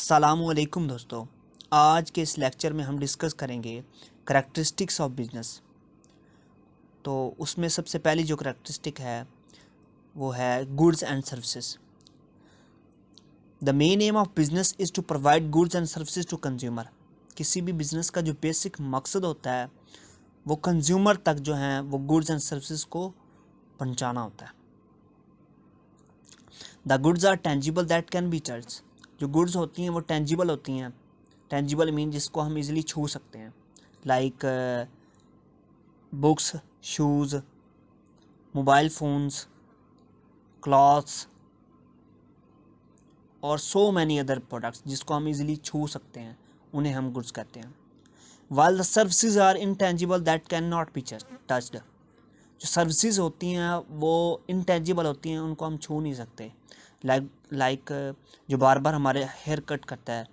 अस्सलामुअलैकुम दोस्तों, आज के इस लेक्चर में हम डिस्कस करेंगे करैक्टरिस्टिक्स ऑफ बिज़नेस। तो उसमें सबसे पहली जो करैक्टरिस्टिक है वो है goods and services. The main aim of business is to provide goods and services to consumer. किसी भी बिज़नेस का जो बेसिक मकसद होता है वो कंज्यूमर तक जो है वो गुड्स एंड सर्विसेज को पहुंचाना होता है। The goods are tangible that can be touched. जो गुड्स होती हैं वो टेंजिबल होती हैं। टेंजिबल मीन जिसको हम इजीली छू सकते हैं, like books, shoes, mobile phones, clothes और सो मैनी अदर प्रोडक्ट्स जिसको हम इजीली छू सकते हैं, उन्हें हम गुड्स कहते हैं। While the services are intangible that can not be touched. जो सर्विसेज होती हैं वो इंटेंजिबल होती हैं, उनको हम छू नहीं सकते। लाइक जो बार बार हमारे हेयर कट करता है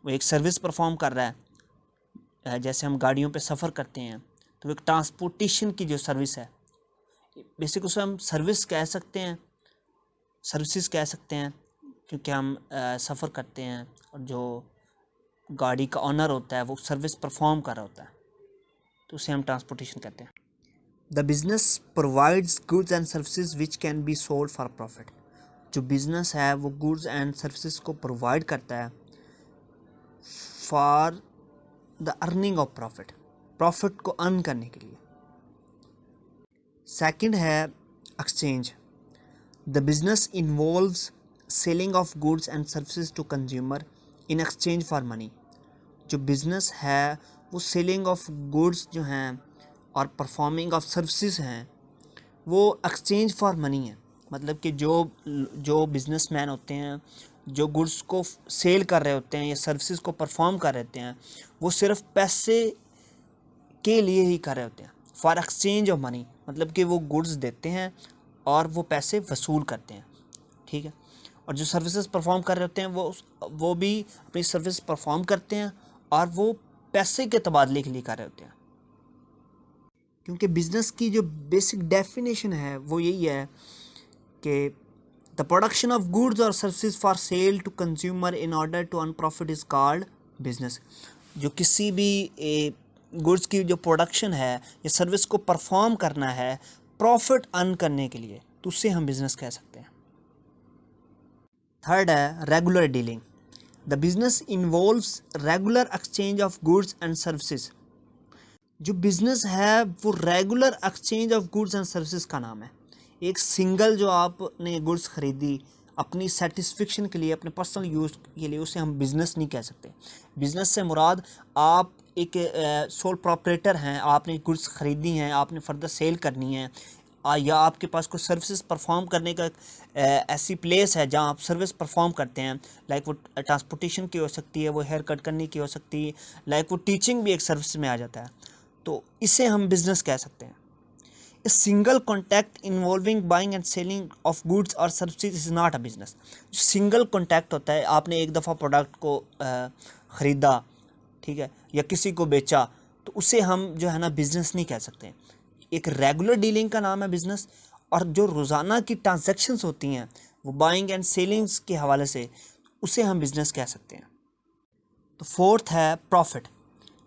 वो एक सर्विस परफॉर्म कर रहा है। जैसे हम गाड़ियों पे सफ़र करते हैं तो एक ट्रांसपोर्टेशन की जो सर्विस है, बेसिक उसे हम सर्विस कह सकते हैं, सर्विसेज कह सकते हैं, क्योंकि हम सफ़र करते हैं और जो गाड़ी का ऑनर होता है वो सर्विस परफॉर्म कर रहा होता है, तो उसे हम ट्रांसपोर्टेशन कहते हैं। The business provides goods and services which can be sold for profit. जो बिज़नेस है वो गुड्स एंड सर्विसेज को प्रोवाइड करता है for the earning of profit, profit को अर्न करने के लिए। सेकंड है exchange. The business involves selling of goods and services to consumer in exchange for money. जो बिज़नेस है वो सेलिंग ऑफ गुड्स जो हैं और परफॉर्मिंग ऑफ सर्विसेज हैं वो एक्सचेंज फॉर मनी है। मतलब कि जो बिजनेसमैन होते हैं जो गुड्स को सेल कर रहे होते हैं या सर्विसेज को परफॉर्म कर रहे होते हैं, वो सिर्फ पैसे के लिए ही कर रहे होते हैं, फॉर एक्सचेंज ऑफ मनी। मतलब कि वो गुड्स देते हैं और वो पैसे वसूल करते हैं, ठीक है। और जो सर्विसेज परफॉर्म कर रहे होते हैं वो भी अपनी सर्विस परफॉर्म करते हैं और वो पैसे के तबादले के लिए कर रहे होते हैं। क्योंकि बिज़नेस की जो बेसिक डेफिनेशन है वो यही है कि द प्रोडक्शन ऑफ गुड्स और services for sale to consumer in order to earn profit is called business. जो किसी भी गुड्स की जो प्रोडक्शन है या सर्विस को परफॉर्म करना है प्रॉफिट अर्न करने के लिए, तो उससे हम बिज़नेस कह सकते हैं। थर्ड है regular dealing. The business involves regular exchange of goods and services. जो बिज़नेस है वो regular exchange of goods and services का नाम है। एक सिंगल जो आपने गुड्स ख़रीदी अपनी सेटिस्फेक्शन के लिए, अपने पर्सनल यूज़ के लिए, उसे हम बिज़नेस नहीं कह सकते। बिज़नेस से मुराद आप एक सोल प्रॉपरेटर हैं, आपने गुड्स ख़रीदी हैं, आपने फर्दर सेल करनी है, या आपके पास कोई सर्विसेज परफॉर्म करने का ऐसी प्लेस है जहां आप सर्विस परफॉर्म करते हैं। लाइक वो ट्रांसपोर्टेशन की हो सकती है, वो हेयर कट करने की हो सकती है, लाइक वो टीचिंग भी एक सर्विस में आ जाता है, तो इसे हम बिज़नेस कह सकते हैं। A single contact involving buying and selling of goods or services is not a business। जो सिंगल कॉन्टैक्ट होता है, आपने एक दफ़ा प्रोडक्ट को ख़रीदा, ठीक है, या किसी को बेचा, तो उसे हम जो है ना बिज़नेस नहीं कह सकते। एक रेगुलर डीलिंग का नाम है बिज़नेस, और जो रोज़ाना की ट्रांजैक्शंस होती हैं वो बाइंग एंड सेलिंग्स के हवाले से, उसे हम बिज़नेस कह सकते हैं। तो फोर्थ है profit.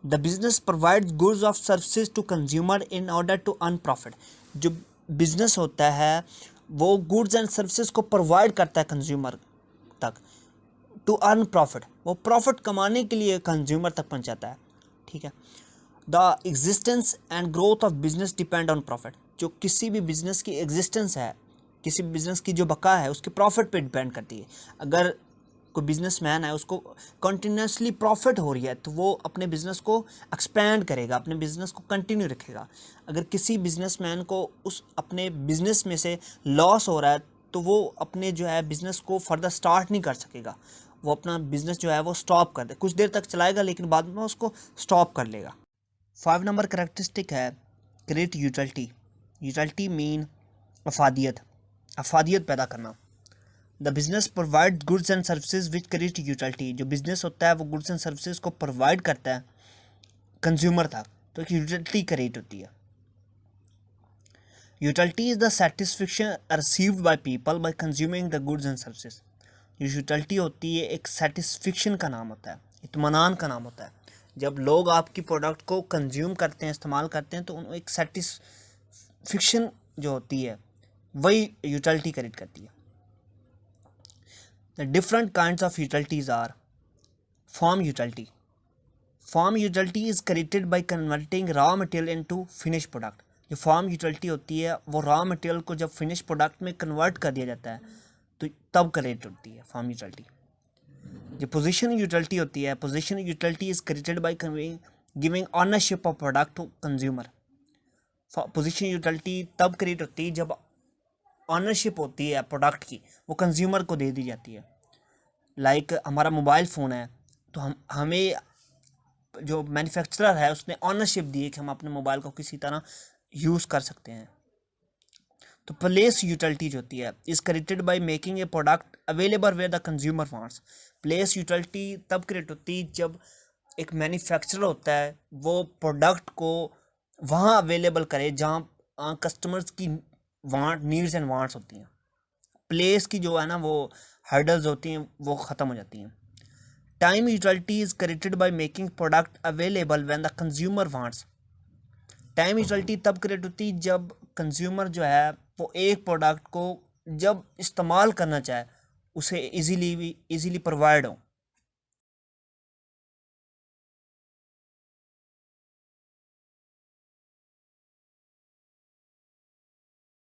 The business provides goods of services to consumer in order to earn profit. जो बिज़नेस होता है वो गुड्स एंड सर्विसेज को प्रोवाइड करता है कंज्यूमर तक, टू अर्न प्रॉफिट, वो प्रॉफिट कमाने के लिए कंज्यूमर तक पहुंचाता है, ठीक है। The existence and growth of business depend on profit. जो किसी भी बिज़नेस की एग्जिस्टेंस है, किसी भी बिज़नेस की जो बका है, उसके प्रॉफिट पे डिपेंड करती है। अगर कोई बिजनेसमैन है उसको कंटिन्यूसली प्रॉफिट हो रही है तो वो अपने बिज़नेस को एक्सपैंड करेगा, अपने बिज़नेस को कंटिन्यू रखेगा। अगर किसी बिजनेसमैन को उस अपने बिज़नेस में से लॉस हो रहा है तो वो अपने जो है बिज़नेस को फर्दर स्टार्ट नहीं कर सकेगा, वो अपना बिज़नेस जो है वो स्टॉप कर दे, कुछ देर तक चलाएगा लेकिन बाद में उसको स्टॉप कर लेगा। 5 नंबर करैक्टरिस्टिक है क्रिएट यूटिलिटी। यूटिलिटी मीन अफादियत, अफादियत पैदा करना। The business provide goods and services which create utility. जो बिज़नेस होता है वो गुड्स एंड सर्विसेज को प्रोवाइड करता है कंज्यूमर तक, तो एक यूटिलिटी क्रिएट होती है। Utility is the satisfaction received by people bye consuming the goods and services. जो यूटिलिटी होती है एक सेटिस्फिक्शन का नाम होता है, इत्मीनान का नाम होता है। जब लोग आपकी प्रोडक्ट को कंज्यूम करते हैं, इस्तेमाल करते हैं, तो उनको एक सेटिस्फिक्शन जो होती है वही यूटिलिटी क्रिएट करती है। The different kinds of utilities are form utility. Form utility is created by converting raw material into finish product. जो फॉर्म यूटिलिटी होती है वो रॉ मटेरियल को जब फिनिश प्रोडक्ट में कन्वर्ट कर दिया जाता है तो तब क्रिएट होती है फॉर्म यूटिलिटी। जो पोजीशन यूटिलिटी होती है, position utility is created by giving ownership of product to consumer. Position utility तब क्रिएट होती है जब ऑनरशिप होती है प्रोडक्ट की, वो कंज्यूमर को दे दी जाती है। लाइक हमारा मोबाइल फ़ोन है तो हमें जो मैन्युफैक्चरर है उसने ऑनरशिप दी है कि हम अपने मोबाइल को किसी तरह यूज़ कर सकते हैं। तो प्लेस यूटिलिटी जो होती है is created by making a product available where the consumer wants. Place utility तब क्रिएट होती है जब एक मैन्युफैक्चरर होता है वो प्रोडक्ट को वहाँ अवेलेबल करे जहाँ कस्टमर्स की वांट, नीड्स एंड वांट्स होती हैं। प्लेस की जो है ना वो हर्डल्स होती हैं वो ख़त्म हो जाती हैं। Time utility is created by making product available when the consumer wants. Time utility तब क्रिएट होती है जब कंज्यूमर जो है वो एक प्रोडक्ट को जब इस्तेमाल करना चाहे उसे इजीली प्रोवाइड हो।